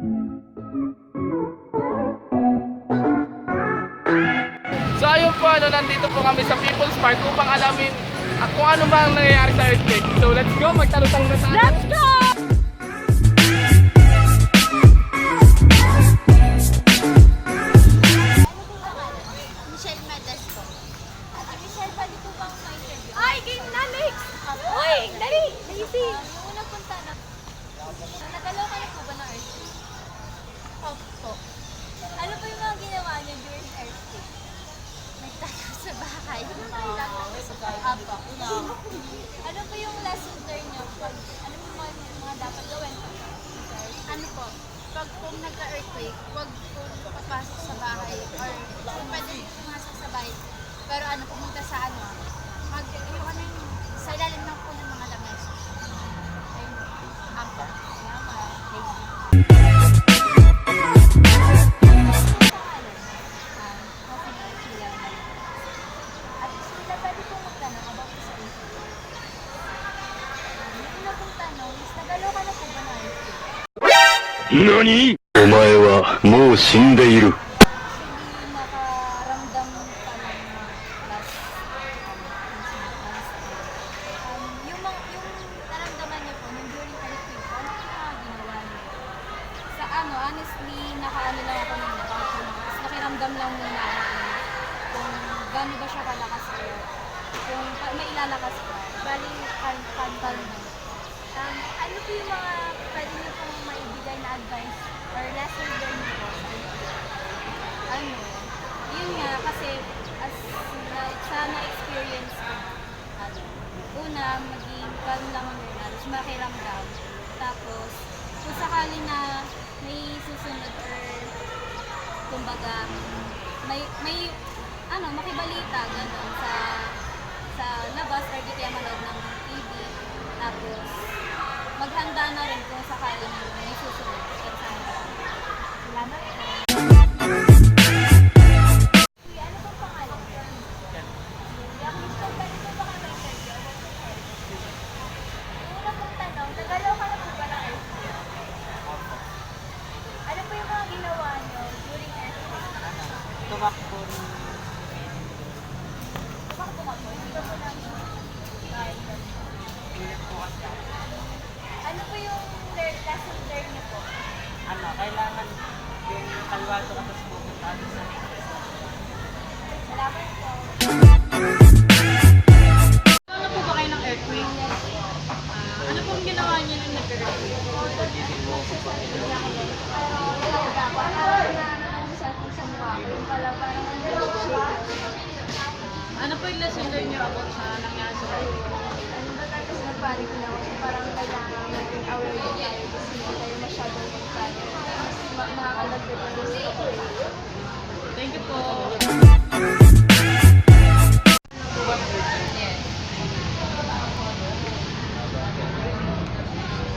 So ayun po, nandito po kami sa People's Park upang alamin kung ano ba ang nangyayari sa earthquake. So let's go, magtanong na sa atin. Let's go! Ay, game na next! Uy, dali! Easy! Nung unang punta na, nagalaw ka na po ba ng earthquake? Opo. Ano po yung mga ginawa niyo during earthquake? Nagtago sa bahay. Nagtago sa bahay. Apo. Ano po yung lesson learned niyo? Ano po mga dapat gawin? Ano po? Pag po nagka-earthquake, huwag po papasok sa bahay or kung pwede pumasok sa bahay. Pero ano, pumunta sa ano, yung ano yung sa ilalim ng po ng mga lamesa. Ayun. Apo. At sila pwede po magtanong about sa earthquake. Yung una pong tanong is nagalaw ka na po ba na earthquake? NANI?! お前はもう死んでいる。 Hindi nakaramdam pa ng last yung naramdaman niyo po nung during earthquake, ano yung mga ginawa niyo? Sa ano, honestly, nakaano lang ako nung tapos nakiramdam lang muna ako kung gaano ba siya kalakas o kung may ilalakas pa. Bali, kalm lang. Ano po yung mga pwede niyo pong maibigay na advice or lesson learned po sa ano, yun nga, kasi as sa na-experience ko, ano, una, maging calm lang ang halos makiramdam. Tapos, kung sakali na may susunod or kumbaga, may ano, makibalita, gano'n, sa labas or di kaya manood ng TV. Tapos, maghanda na rin kung sakali na may susunod. Salamat po. Ano pong pangalan? Una pong tanong, nagalaw ka na po ba ng earthquake? Ano po yung mga ginawa nyo during earthquake? Tumakbo rin. Tumakbo ka po? Hindi ka po lang kahit ano po yung lesson learned niyo po? Ano, kailangan yung kalwado ka sa pupunta sa Salamat po. Ano po ba kayo ng earthquake? Ano pong ginawa niyo nung nag-earthquake? Ano po yung lesson learned niyo about sa nangyari sa earthquake? Nagpanik na ako. Parang kailangan maging aware din tayo kasi hindi tayo masyadong magpanik. Makakalagdag na gusto ko. Thank you po.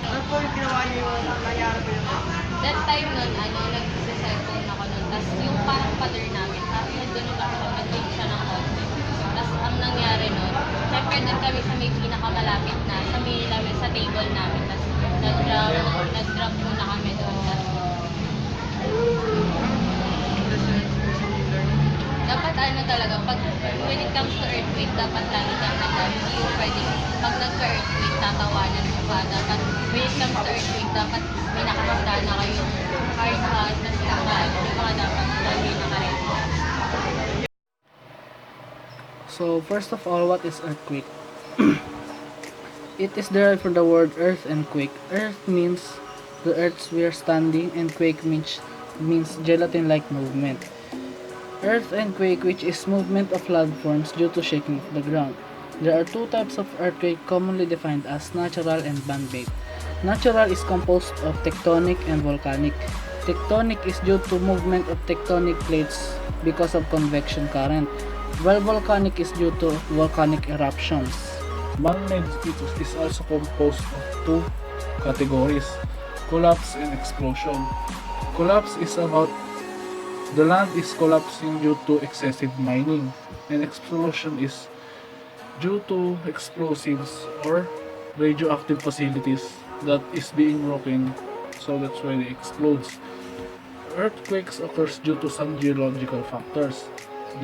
Ano po yung ginawa niyo yung nangyari po yung That time nun, nag-cellphone ako nun. Tapos yung parang father namin, tapos nagdunod ako, nag-link siya ng konti. Tapos ang nangyari nun, syempre doon kami sa may pinakamalapit na, sa may namin, sa table namin. Tapos nag-drop muna kami doon. Tapos, dapat ano talaga, when it comes to earthquake, dapat lagi kang hindi yung pwede, pag nagka-earthquake, tatawanan mo pa. Dapat, when it comes to earthquake, dapat may nakahanda na kayong hard hat, yung mga dapat lagi nakaready. So, first of all, what is earthquake? It is derived from the word earth and quake. Earth means the earth's we are standing, and quake means gelatin-like movement. Earth and quake, which is movement of landforms due to shaking of the ground. There are two types of earthquake commonly defined as natural and man-made. Natural is composed of tectonic and volcanic. Tectonic is due to movement of tectonic plates because of convection current, while volcanic is due to volcanic eruptions. Man-made is also composed of two categories, collapse and explosion. Collapse is about the land is collapsing due to excessive mining, and explosion is due to explosives or radioactive facilities that is being broken so that's why they explode. Earthquakes occurs due to some geological factors.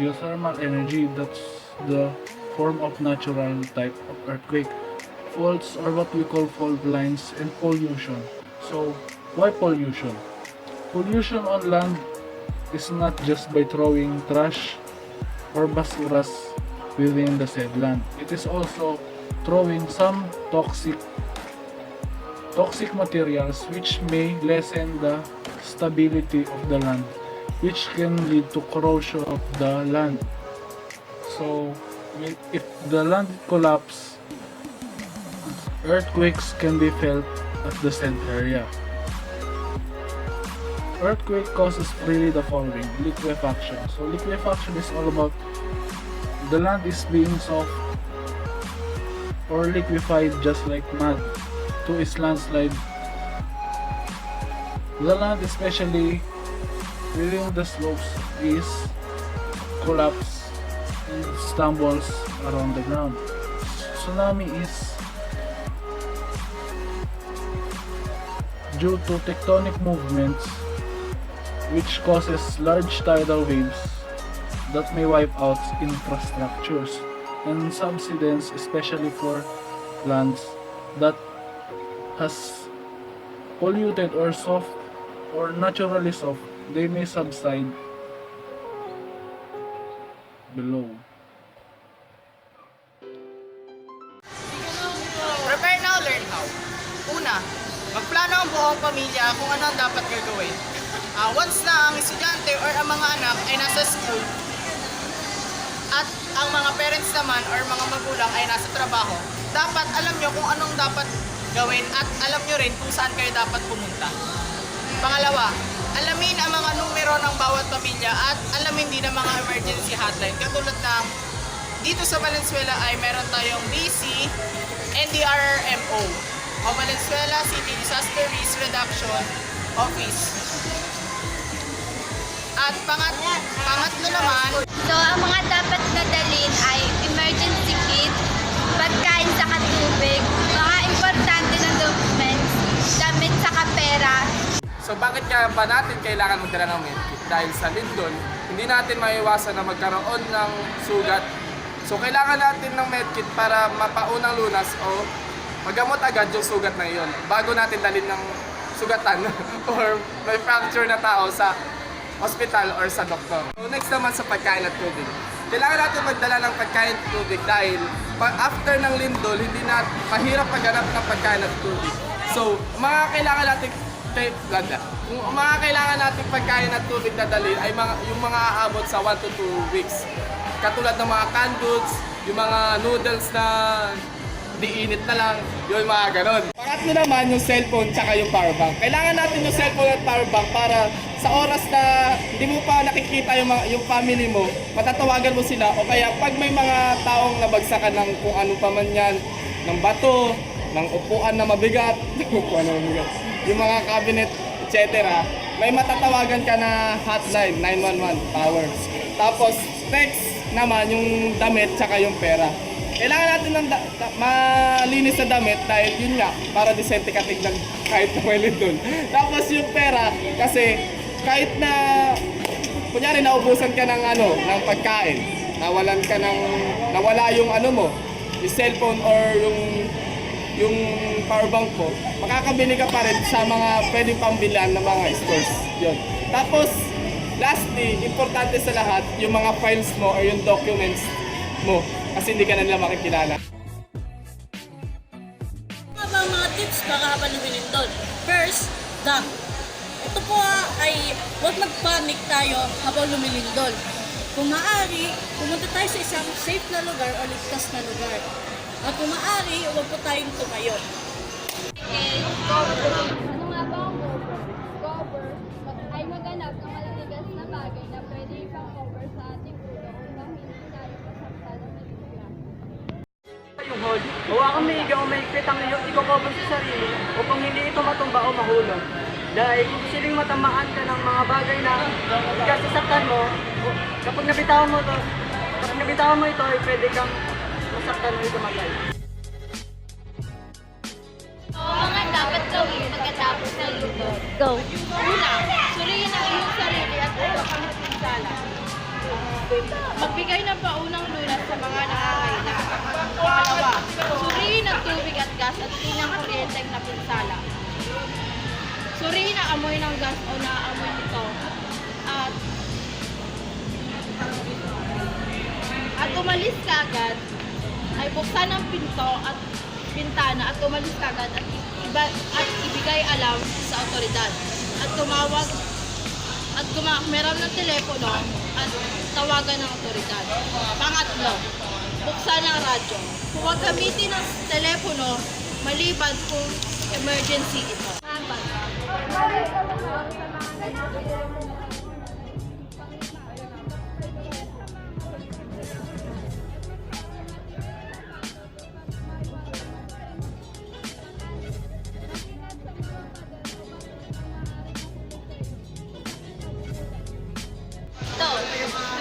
Geothermal energy, that's the form of natural type of earthquake. Faults are what we call fault lines, and pollution. So, why pollution? Pollution on land is not just by throwing trash or basuras within the said land. It is also throwing some toxic materials which may lessen the stability of the land, which can lead to corrosion of the land. So, if the land collapses, earthquakes can be felt at the said area. Earthquake causes really the following: liquefaction. So liquefaction is all about the land is being soft or liquefied just like mud to its landslide. The land, especially within the slopes, is collapse and stumbles around the ground. Tsunami is due to tectonic movements which causes large tidal waves that may wipe out infrastructures and subsidence, especially for lands that has polluted or soft or naturally soft. They may subside below. Prepare now, learn how. Una, magplano ang buong pamilya kung ano ang dapat gagawin. Once na ang estudyante or ang mga anak ay nasa school at ang mga parents naman or mga magulang ay nasa trabaho, dapat alam nyo kung anong dapat gawin at alam nyo rin kung saan kayo dapat pumunta. Pangalawa, alamin ang mga numero ng bawat pamilya at alamin din ang mga emergency hotline. Katulad ng dito sa Valenzuela ay meron tayong BC, NDRMO o Valenzuela City Disaster Risk Reduction Office. At pangatlo naman, So, ang mga dapat na dalhin ay emergency kit, pagkain sa katubig, mga importante na documents, damit sa kapera. so bakit nga ba natin kailangan magdala ng medkit? Dahil sa lindol, hindi natin maiwasan na magkaroon ng sugat. So kailangan natin ng medkit para mapaunang lunas o magamot agad yung sugat na iyon bago natin dalhin ng sugatan or may fracture na tao sa hospital or sa doktor. So next naman sa pagkain at tubig. Kailangan natin magdala ng pagkain at tubig dahil after ng lindol, hindi na mahirap maghanap ng pagkain at tubig. So, mga kailangan natin pagkain at tubig na dalhin ay yung mga aabot sa 1 to 2 weeks. Katulad ng mga canned goods, yung mga noodles na diinit na lang, yung mga ganon. Pangatlo naman yung cellphone tsaka yung powerbank. Kailangan natin yung cellphone at powerbank para sa oras na hindi mo pa nakikita yung family mo, matatawagan mo sila o kaya pag may mga taong nabagsakan ng kung ano pa man yan, ng bato, ng upuan na mabigat, yung mga cabinet, etc. May matatawagan ka na hotline, 911, power. Tapos text naman yung damit tsaka yung pera. Kailangan natin ng malinis na damit dahil yun nga, para disente ka tignan kahit na may lindol. Tapos yung pera, kasi kahit na, kunyari naubusan ka ng ng pagkain, nawala yung mo, yung cellphone or yung powerbank mo, makakabili ka pa rin sa mga pwedeng pambilan ng mga stores. Yun. Tapos, lastly, importante sa lahat, yung mga files mo or yung documents mo. Kasi hindi ka na nila makikilala. Ano ba ang mga tips para habang lumilindol? First, dump. Ito po ay huwag mag-panic tayo habang lumilindol. Kung maaari, pumunta tayo sa isang safe na lugar o ligtas na lugar. At kung maaari, huwag po tayong tumayo. Ano nga ba ang cover? Cover ay maganap ng maliligas na bagay na pwede ipang-cover sa ating ulo upang hindi tayo masaktan ng bigla. Yung hold, hawakan mo higa o mahigpit ang iyong iko-cover sa sarili upang hindi ito matumba o mahulog. Dahil kung siling matamaan ka ng mga bagay na ikasasaktan mo, kapag nabitawan mo ito, ay pwede kang masaktan o itumatay. So, mga dapat gawin pagkatapos ng lindol? Go. Una, suriin ang iyong sarili at upang ang pinsala. Magbigay ng paunang lunas sa mga nangangailangan. Pangalawa, suriin ang tubig at gas at linyang kuryenteng napinsala. Suriin ang amoy ng gas o naaamoy nito. At umalis kagad ay buksan ang pinto at bintana at umalis kagad at ibigay alam sa otoridad. At meron ng telepono at tawagan ng otoridad. Pangatlo, buksan ang radyo. Huwag gamitin ang telepono maliban kung emergency ito. Ito,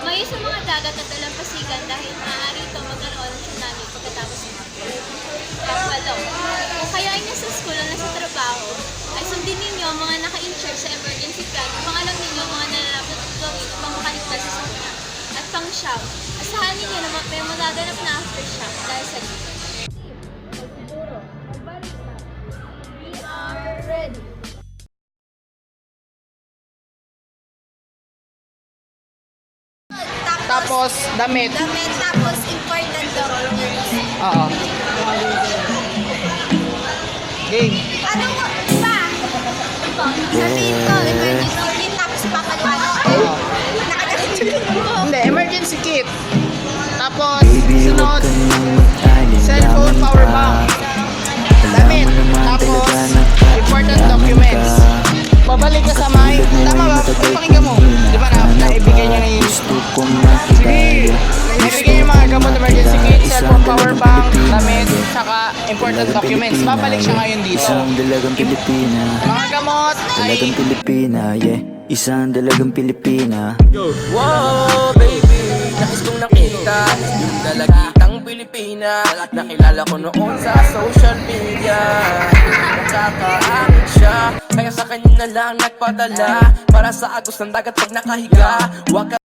lumayo sa mga dagat at dalampasigan dahil maaari ito magkaroon ng tsunami pagkatapos ng mga. Pangwalo, kung kayain niya sa school o nasa trabaho, ay sundin ninyo ang mga naka-in-charge sa emergency plan upang alam ninyo ang mga nalalapat at gawin upang makaligtas sa sakuna. At pang-siyam, asahan ninyo na may magaganap na aftershock dahil sa dito. We are ready. Tapos, damit. Tapos important documents. Oo. Game. Ano mo? Ba? Sabihin ko, emergency kit, tapos papaliwanag ko. Nakagalit mo. Hindi, emergency kit. Tapos, sunod, cellphone, power bank. Damit. Tapos, important documents. Babalik ka sa may. Tama ba? Pakinggan mo. Di ba naibigay niya na yun? Sige. Naibigay niya yung mga gamot, emergency kit, cellphone, power bank, damit, saka important documents. Babalik siya ngayon dito. Isang dalagang Pilipina. Mga gamot ay... Dalagang Pilipina, yeah. Isang dalagang Pilipina. Wow, baby, nais kong nakita yung dalagitang Pilipina. Nakilala ko noon sa social media. Nakakaakit siya, kaya sa kanya na lang nagpadala para sa agos ng dagat pag nakahiga. Wag ka